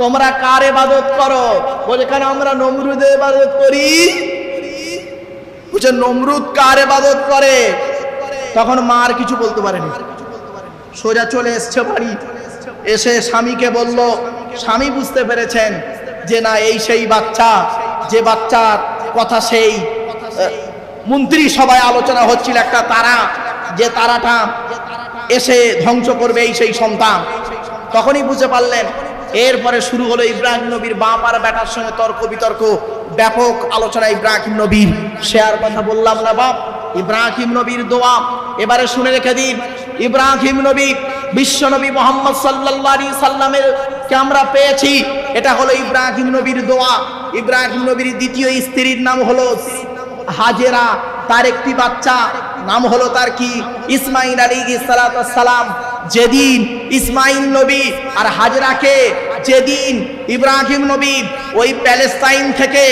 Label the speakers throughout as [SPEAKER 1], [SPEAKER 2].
[SPEAKER 1] তোমরা কার ইবাদত করো? বলে কেন আমরা নমরুদের ইবাদত করি। বুঝে নমরুদ কার ইবাদত করে? তখন মা আর কিছু বলতে পারেনি, সোজা চলে এসছে বাড়ি। এসে স্বামীকে বলল, স্বামী বুঝতে পেরেছেন যে না এই সেই বাচ্চা, যে বাচ্চার কথা সেই মন্ত্রী সবাই আলোচনা হচ্ছিল, একটা তারা, যে তারাটা এসে ধ্বংস করবে এই সেই সন্তান। তখনই বুঝতে পারলেন। এরপরে শুরু হলো ইব্রাহিম নবীর বাপ আর বেটার সঙ্গে তর্ক বিতর্ক, ব্যাপক আলোচনা ইব্রাহিম নবীর। সে আর কথা বললাম না বাপ, ইব্রাহিম নবীর দোয়া এবারে শুনে রেখে দিন। ইব্রাহিম নবী বিশ্ব নবী মুহাম্মদ সাল্লাল্লাহু আলাইহি সাল্লামের কে আমরা পেয়েছি, এটা হলো ইব্রাহিম নবীর দোয়া। ইব্রাহিম নবীর দ্বিতীয় স্ত্রীর নাম হলো হাজেরা, তার একটি বাচ্চা নাম হলো তার কি ইসমাইল আলাইহিস সালাতু ওয়াস সালাম। যেদিন ইসমাইল নবী আর হাজরাকে যেদিন ইব্রাহিম নবী ওই প্যালেস্তাইন থেকে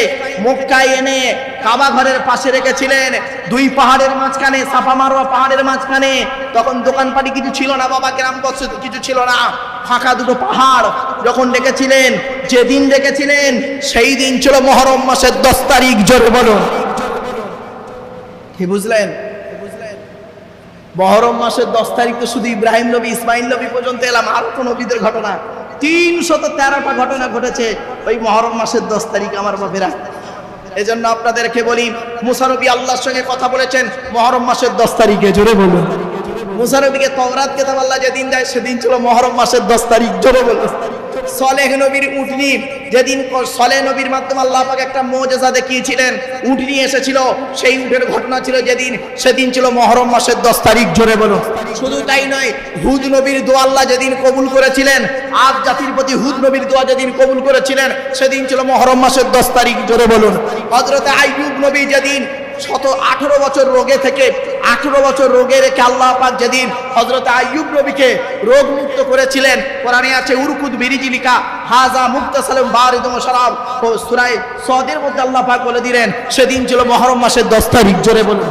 [SPEAKER 1] মক্কায় এনে কাবা ঘরের পাশে রেখেছিলেন, দুই পাহাড়ের মাঝখানে, সাফা মারওয়া পাহাড়ের মাঝখানে, তখন দোকানপাটি কিছু ছিল না বাবা, গ্রামগঞ্জ কিছু ছিল না, ফাঁকা দুটো পাহাড় যখন রেখেছিলেন, যেদিন রেখেছিলেন সেই দিন ছিল মুহররম মাসের 10 তারিখ। জোরে বলুন, কি বুঝলেন? মুহররম মাসের 10 তারিখ তো শুধু ইব্রাহিম নবী ইসমাইল নবী পর্যন্ত এলাম, আর কোন নবীদের ঘটনা 313টা ঘটনা ঘটেছে ওই মুহররম মাসের 10 তারিখ আমার বাপেরা। এজন্য আপনাদেরকে বলি, মুসা নবী আল্লাহর সঙ্গে কথা বলেছেন মুহররম মাসের 10 তারিখে। জোরে বলুন, মুসা নবীকে তাওরাত কিতাব আল্লাহ যেদিন দেয় সেদিন ছিল মুহররম মাসের 10 তারিখ। জোরে বলুন। সলেহ নবীর উটনি, যেদিন সলেহ নবীর মাধ্যমে আল্লাহ পাক একটা মুজিজা দেখিয়েছিলেন, উটনি এসেছিল, সেই উটের ঘটনা ছিল যেদিন, সেদিন ছিল মুহররম মাসের 10 তারিখ। জোরে বলুন। শুধু তাই নয়, হুদ নবীর দোয়া আল্লাহ যেদিন কবুল করেছিলেন, আদ জাতির প্রতি হুদ নবীর দোয়া যেদিন কবুল করেছিলেন, সেদিন ছিল মুহররম মাসের 10 তারিখ। জোরে বলুন। হযরত আইয়ুব নবী যেদিন 18 বছর রোগে থেকে 18 বছর রোগে রেখে আল্লাহ পাক যেদিন হযরত আইয়ুব নবীকে রোগ মুক্ত করেছিলেন, কোরআনে আছে উরকুদ বিরিজিলিকা হাযা মুগতাসালিম বারিদুম শারাব, সূরা সাদের মধ্যে আল্লাহ পাক বলে দিলেন সেদিন ছিল মুহররম মাসের 10 তারিখ। জোরে বলুন।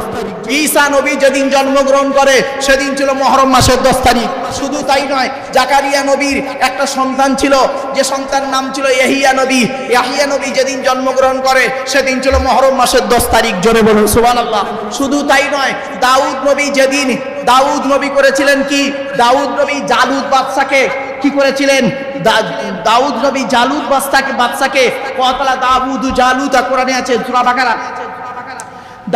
[SPEAKER 1] ঈসা নবী যেদিন জন্মগ্রহণ করে সেদিন ছিল মুহররম মাসের 10 তারিখ। শুধু তাই নয়, জাকারিয়া নবীর একটা সন্তান ছিল, যে সন্তানের নাম ছিল ইয়াহিয়া নবী। ইয়াহিয়া নবী যেদিন জন্মগ্রহণ করে সেদিন ছিল মুহররম মাসের 10 তারিখ। জোরে বলুন সুবহানাল্লাহ। শুধু তাই নয়, দাউদ নবী যেদিন, দাউদ নবী করেছিলেন কি, দাউদ নবী জালুত বাদশাকে কি করেছিলেন, দাউদ নবী জালুত বাদশাকে কতলা দাউদ জালুত, কোরআনে আছে সূরা বাকারা।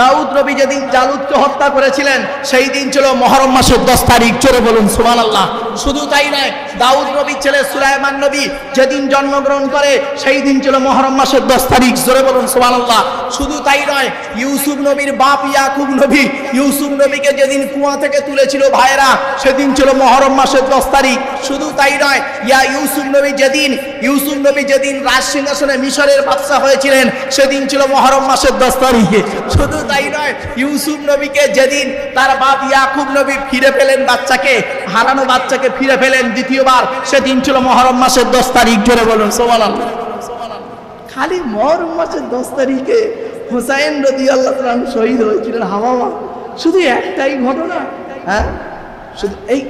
[SPEAKER 1] দাউদ নবী যেদিন জালুতকে হত্যা করেছিলেন সেই দিন ছিল মুহররম মাসের 10 তারিখ। জোরে বলুন সুবহানাল্লাহ। শুধু তাই নয়, দাউদ নবীর ছেলে সুলাইমান নবী যেদিন জন্মগ্রহণ করে সেই দিন ছিল মুহররম মাসের 10 তারিখ। জোরে বলুন সুবহানাল্লাহ। শুধু তাই নয়, ইউসুফ নবীর বাপ ইয়াকুব নবী, ইউসুফ নবীকে যেদিন কুয়া থেকে তুলেছিল ভাইরা, সেদিন ছিল মুহররম মাসের 10 তারিখ। শুধু তাই নয়, ইউসুফ নবী যেদিন রাজ সিংহাসনে মিশরের বাদশা হয়েছিলেন সেদিন ছিল মুহররম মাসের 10 তারিখে। শুধু তাই নয়, ইউসুফ নবীকে যেদিন তার বাপ ইয়াকুব নবী ফিরে পেলেন বাচ্চাকে, হারানো বাচ্চাকে ফিরে পেলেন দ্বিতীয়বার, সেদিন ছিল মুহররম মাসের 10 তারিখ। জোরে বলুন সুবহানাল্লাহ। খালি মুহররম মাসের 10 তারিখে হুসাইন রাদিয়াল্লাহু তাআলা শহীদ হয়েছিলেন। হাওয়া শুধু একটাই ঘটনা, হ্যাঁ, শুধু এই